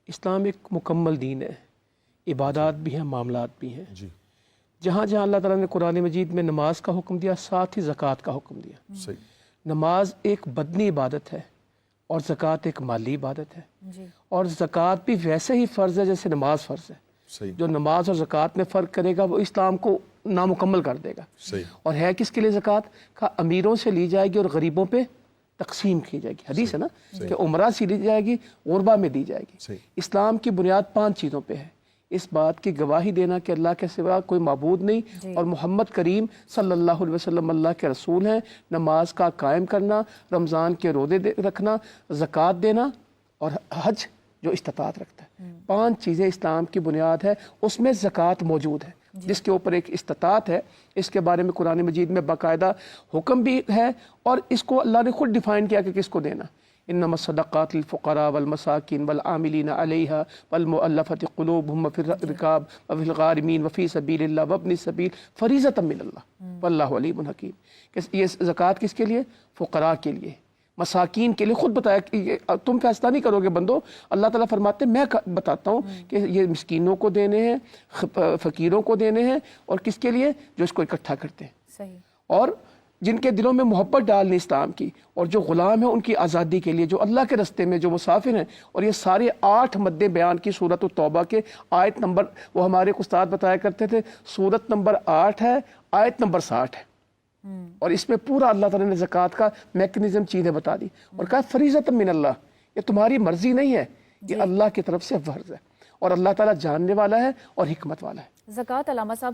اسلام ایک مکمل دین ہے، عبادات بھی ہیں، معاملات بھی ہیں۔ جی جہاں جہاں اللہ تعالیٰ نے قرآن مجید میں نماز کا حکم دیا، ساتھ ہی زکوٰۃ کا حکم دیا۔ صحیح۔ نماز ایک بدنی عبادت ہے اور زکوٰۃ ایک مالی عبادت ہے، جی اور زکوٰۃ بھی ویسے ہی فرض ہے جیسے نماز فرض ہے۔ صحیح۔ جو نماز اور زکوٰۃ میں فرق کرے گا وہ اسلام کو نامکمل کر دے گا۔ صحیح۔ اور ہے کس کے لیے زکوٰۃ؟ کا امیروں سے لی جائے گی اور غریبوں پہ تقسیم کی جائے گی۔ حدیث ہے نا کہ عمرہ سے لی جائے گی، غربا میں دی جائے گی۔ صحیح۔ اسلام کی بنیاد 5 چیزوں پہ ہے۔ اس بات کی گواہی دینا کہ اللہ کے سوا کوئی معبود نہیں اور محمد کریم صلی اللہ علیہ وسلم اللہ کے رسول ہیں، نماز کا قائم کرنا، رمضان کے روزے رکھنا، زکوٰۃ دینا، اور حج جو استطاعت رکھتا ہے۔ 5 چیزیں اسلام کی بنیاد ہے، اس میں زکوٰۃ موجود ہے جس کے اوپر ایک استطاعت ہے۔ اس کے بارے میں قرآن مجید میں باقاعدہ حکم بھی ہے، اور اس کو اللہ نے خود ڈیفائن کیا کہ کس کو دینا۔ انما الصدقات للفقراء والمساکین والعاملین علیہا والمؤلفۃ قلوبہم وفی الرقاب وفی الغارمین وفی سبیل اللہ وابن السبیل فریضۃ من اللہ واللہ علیم حکیم۔ کہ یہ زکوٰۃ کس کے لیے؟ فقراء کے لیے، مساکین کے لیے۔ خود بتایا کہ تم فیصلہ نہیں کرو گے بندو، اللہ تعالیٰ فرماتے ہیں میں بتاتا ہوں کہ یہ مسکینوں کو دینے ہیں، فقیروں کو دینے ہیں، اور کس کے لیے؟ جو اس کو اکٹھا کرتے ہیں۔ صحیح۔ اور جن کے دلوں میں محبت ڈالنی اسلام کی، اور جو غلام ہیں ان کی آزادی کے لیے، جو اللہ کے رستے میں جو مسافر ہیں۔ اور یہ سارے 8 مدِ بیان کی سورۃ التوبہ کے آیت نمبر، وہ ہمارے استاد بتایا کرتے تھے، سورت نمبر 8 ہے، آیت نمبر 60 ہے۔ اور اس میں پورا اللہ تعالیٰ نے زکوٰۃ کا میکنزم چیزیں بتا دی، اور کہا فریضۃ من اللہ، یہ تمہاری مرضی نہیں ہے، یہ اللہ کی طرف سے فرض ہے، اور اللہ تعالیٰ جاننے والا ہے اور حکمت والا ہے۔ زکوٰۃ علامہ صاحب